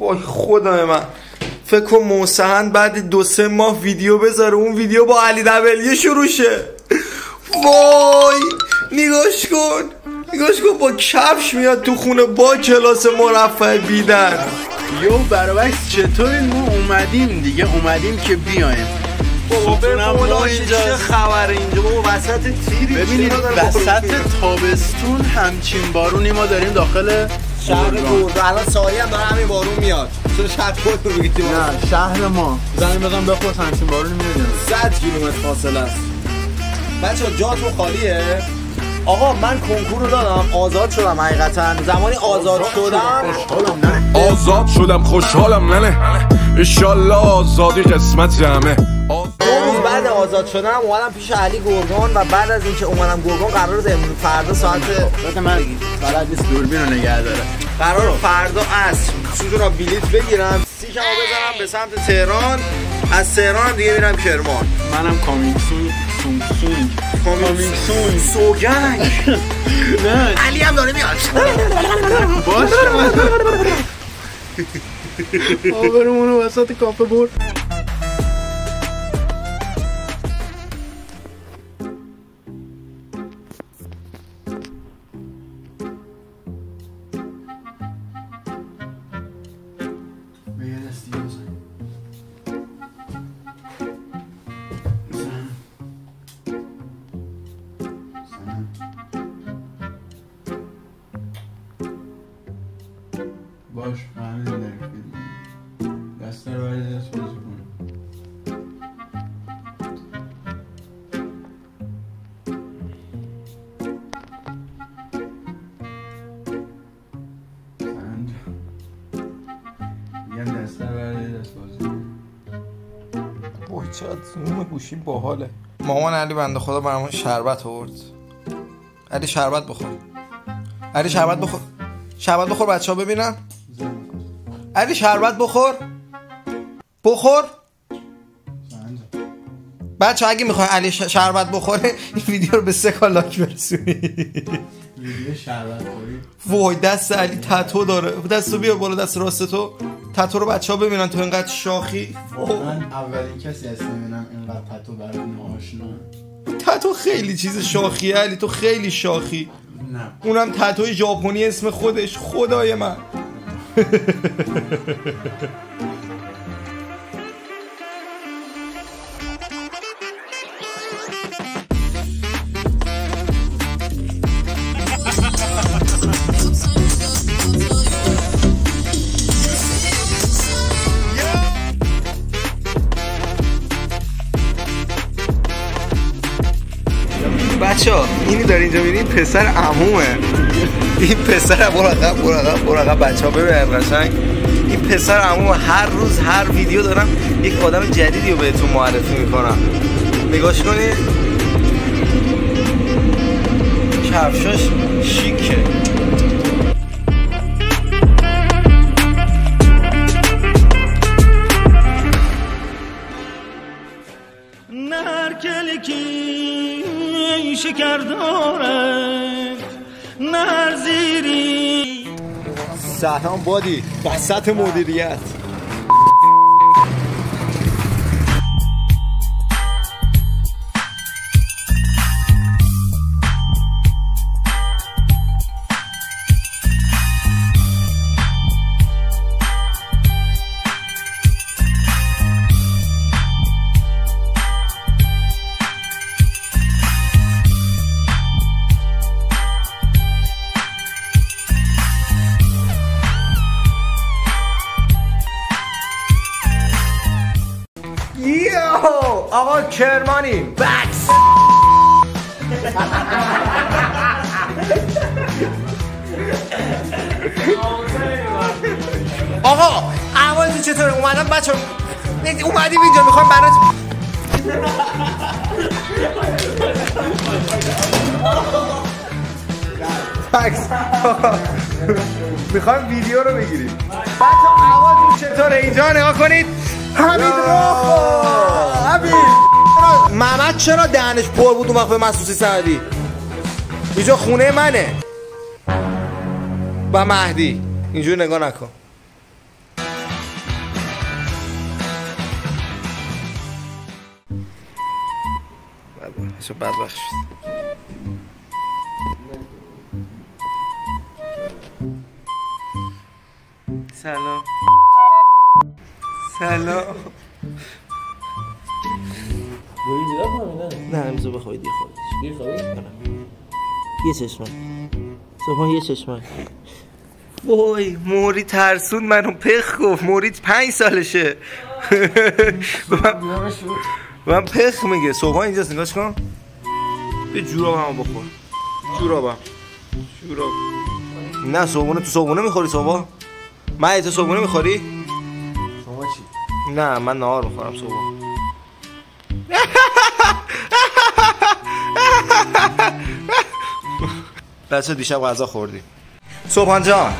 وای خدای من، فکر کن محسن بعد 2-3 ماه ویدیو بذاره اون ویدیو با علی دبلیه شروع شه. وای نگاش کن با کفش میاد تو خونه با کلاس مرفه بیدن. یو برابرش چطوری؟ ما اومدیم دیگه، اومدیم که بیایم. بابا اینجا چه خبره اینجا؟ بابا وسط تیری ببینید وسط تابستون همچین بارونی ما داریم داخل شهر گرگان. الان سایه هم داره همین بارون میاد. چرا شهر خود رو بگیدیم؟ نه شهر ما زنی بزن بخور همچین بارونی میاد. 100 کیلومتر فاصله است. بچه ها جاتون خالیه؟ آقا من کنکور رو دادم، آزاد شدم. حقیقتا زمانی آزاد شدم خوشحالم ننه انشالله آزادی قسمت همه. 2 روز بعد آزاد شدم اومدم پیش علی گرگان و بعد از اینکه اومدم گرگان قرار امروز فردا ساعت من بلد نیست دوربین رو نگه داره. قرار فردا عصر سوزو را بلیط بگیرم، سیکمو بزنم به سمت تهران، از تهران دیگه میرم کرمان. منم کامینگ سون سوگنگ. نه علی هم داره میاد. باشه آبرمونو وسط کافه برد. باش همین داریم دست رو باید دست بازی کنیم. میگم دست رو باید دست بازی کنیم. وای چقدر زوم گوشی باحاله. مامان علی بنده خدا برامون شربت آورد. علی شربت بخور. علی شربت بخور. شربت بخور بچه‌ها ببینن. علی شربت بخور. بچه اگه میخوای علی شربت بخوره این ویدیو رو به 3K لایک برسونی. ویدیو شربت خوری. وای دست علی تتو داره. دستو بیار بالا، دست راست تو. تتو رو بچه‌ها ببینن تو اینقدر شاخی. من اولین کسی هستم ببینم اینقدر تتو برای ناآشنا. تتو خیلی چیز شاخیه علی، تو خیلی شاخی. نه اونم تتوی ژاپنی اسم خودش. خدای من. بچه‌ها اینی داره اینجا می‌بینید پسر عمومه. این پسر برو عقب بچه‌ها ببینید قشنگ. این پسر عمومه. هر روز هر ویدیو دارم یک آدم جدیدی رو بهتون معرفی میکنم. نگاش کنید کفشاش شیکه. شکر داره نهر زیری. سلام بادی وسط مدیریت. آقا کرمانی بکس. آقا احوالت چطوره؟ اومدم بچه اومدیم اینجا میخوام برات بکس میخوام ویدیو رو بگیریم. بچه احوالت چطوره؟ اینجا نگاه کنید. حمید روخو حمید محمد چرا دهنش پر بود اون وقت به مسعوسی سعدی؟ اینجا خونه منه و مهدی. اینجور نگاه نکن. چه بدبخت شد. سلام سلام. نه امزو بخوای دیر خوابیدش. یه چشمه صبح یه چشمه. وای موری ترسون منو پخ گفت. موری 5 سالشه. من پخ میگه. صبح اینجاست نگاش کن. به جوراب همو بخور. جورابم جوراب. نه صبحونه تو صبحونه میخوری صبح؟ من تو صبحونه میخوری؟ شما چی؟ نه من نهار میخورم صبح. بچه دیشب غذا خوردیم. صبحان جان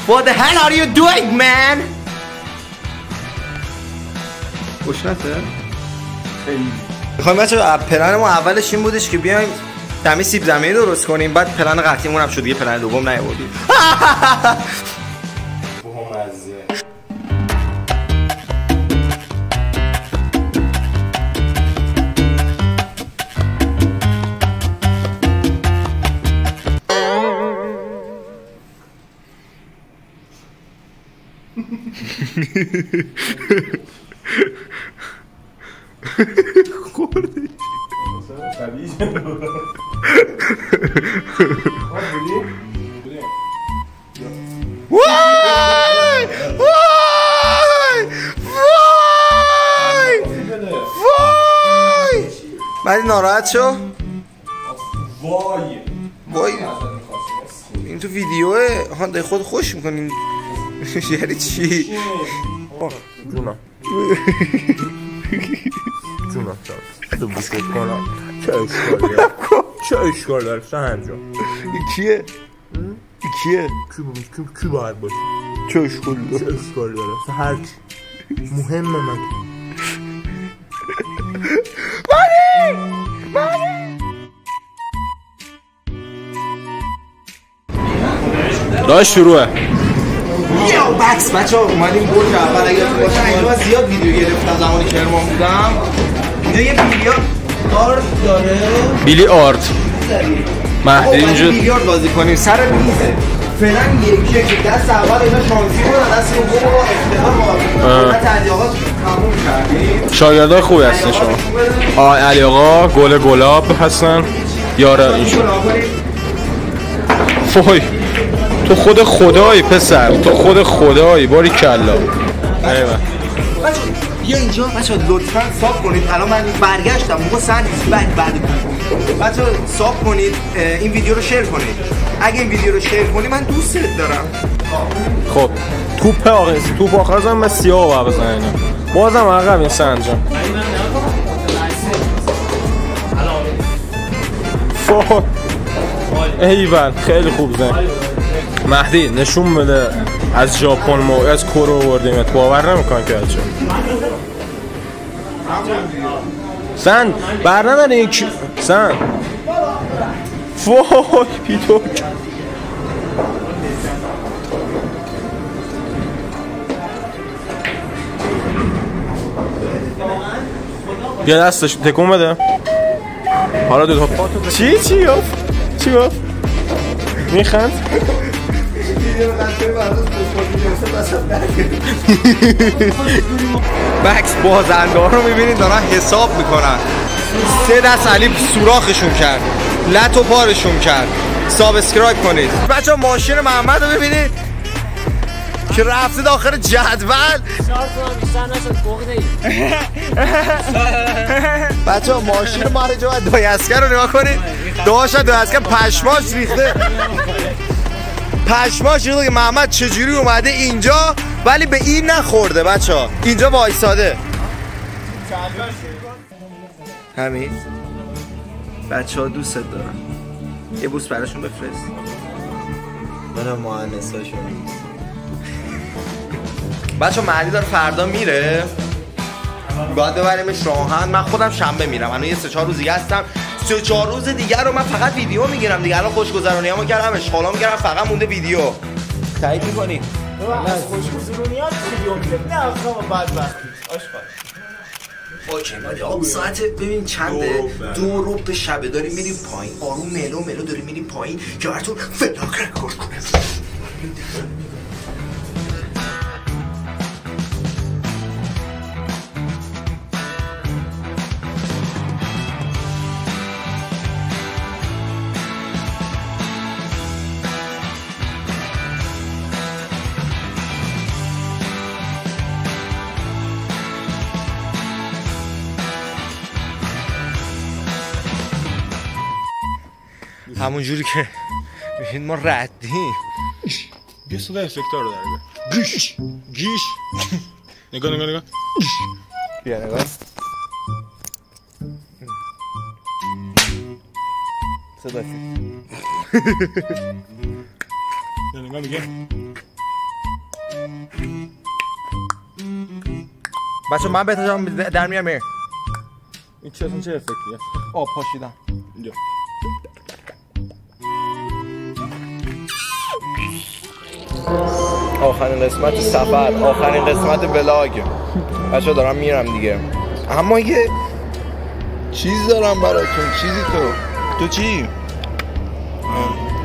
What the hell are you doing man؟ گشنته؟ خیلی میخوایم بچه پلن ما اولش این بودش که بیایم دمی سیب زمینی درست کنیم. بعد پلن قطعیمون هم شد دیگه. پلن دوم نیاوردیم. وای بعد ناراحت شو. وای این تو ویدیوه ها خود خوش میکنین. یعنی چی؟ جونم جونم تو بیسکت کنم. چه اشکال داره سهن جان؟ این کیه؟ کیه؟ کی باید باشه؟ چه اشکال داره؟ چه اشکال داره؟ هر چی مهمه من. داشت شروعه. یو بکس بچه ها اومدیم برج اول. اگر باشه اینجا من زیاد ویدیو گرفتم زمانی کرمان بودم. اینجا یه بیلیارد داره. بیلی آرت مهدی اینجا بیلیارد بازی کنیم سر میزه. فعلا یکیه که دست اول اینا شانسی بود. دست دوم با افتخار با علی آقا تموم کردیم. شاگردای خوبی هستن شما. علی آقا گل گلاب هستن. یاره اینشون فوی تو خود خدایی پسر. تو خود خدایی باری کلا. ایوه بیا اینجا بچه لطفا صاف کنید. الان من برگشتم موقع سن بعد بچه صاف کنید. این ویدیو رو شیر کنید. اگه این ویدیو رو شیر کنی من دوستت دارم. خب توپ آخرز هم من سیاه با بزن اینا. بازم عقب این سنجا فوق ایول خیلی خوب زن. مهدی نشون بده از ژاپن ما از کره آوردیمت. باور نمیکنم که بچه سن بر نداره یک سن فوق پیتوک. بیا دستش تکون بده. حالا دو تا پاتو چی گفت میخند. بکس بازنده ها رو میبینید دارن حساب میکنن. 3 دست علی سوراخشون کرد. لط و پارشون کرد. سابسکرایب کنید بچه. ماشین محمد رو ببینید که رفته داخل جدول. بچه ماشین ما رو جا دایسکر رو نگاه کنید. دایسکر پشماش ریخته. پشماش ریخته که محمد چجوری اومده اینجا ولی به این نخورده. بچه ها اینجا وایساده. همین بچه ها دوست دارم. یه بوس براشون بفرست. منم مهندساشون. بچه مهدی داره فردا میره. باید ببریمش راهن. من خودم شنبه میرم. الان یه 3-4 روز دیگه هستم. 3-4 روز دیگه رو من فقط ویدیو میگیرم دیگه. الان خوشگذرونیامو کردم، اشغالا میگیرم، فقط مونده ویدیو. تایید می‌کنی؟ از خوشگذرونیات ویدیو میگیرم. نه آقا بدبختی. آشغال. اوکی ولی آب ساعت ببین چنده 2 به شبه داریم میریم پایین آروم ملو داریم میریم پایین که براتون ولاگ رکورد کنیم همون جوری که می‌بینید ما ردیم یه صدا افکتار رو داره گیش نگاه بیا نگاه صدا نگاه میگه بچه من بهتون در میام این چه افکتیه آب پاشیدم اینجا آخرین قسمت سفر آخرین قسمت ولاگ بچه دارم میرم دیگه اما یه چیز دارم براتون چیزی تو چی؟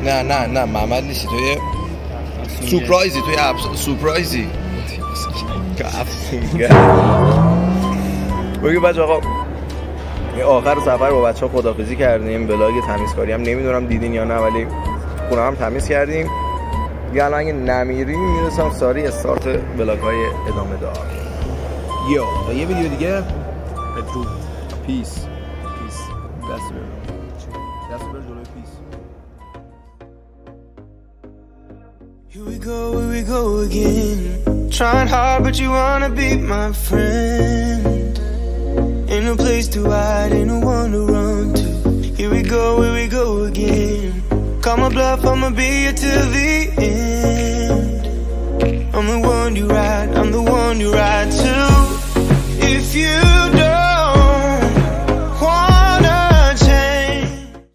نه محمد نیستی تو یه سورپرایزی توی سورپرایزی بگو بچه آقا آخر سفر با بچه ها خداحافظی کردیم ولاگ تمیزکاری هم نمیدونم دیدین یا نه ولی خونه هم تمیز کردیم دیگه الان اگه نمیریم میرسم ساری استارت ولاگ های ادامه دار تا یه ویدیو دیگه پدرو پیس دست بر جلوی پیس Here we go again. Trying hard but you wanna be my friend. Ain't no place to hide, ain't no one to run to. Here we go again. Call my bluff, I'ma be here till the end. I'm the one you ride, I'm the one you ride.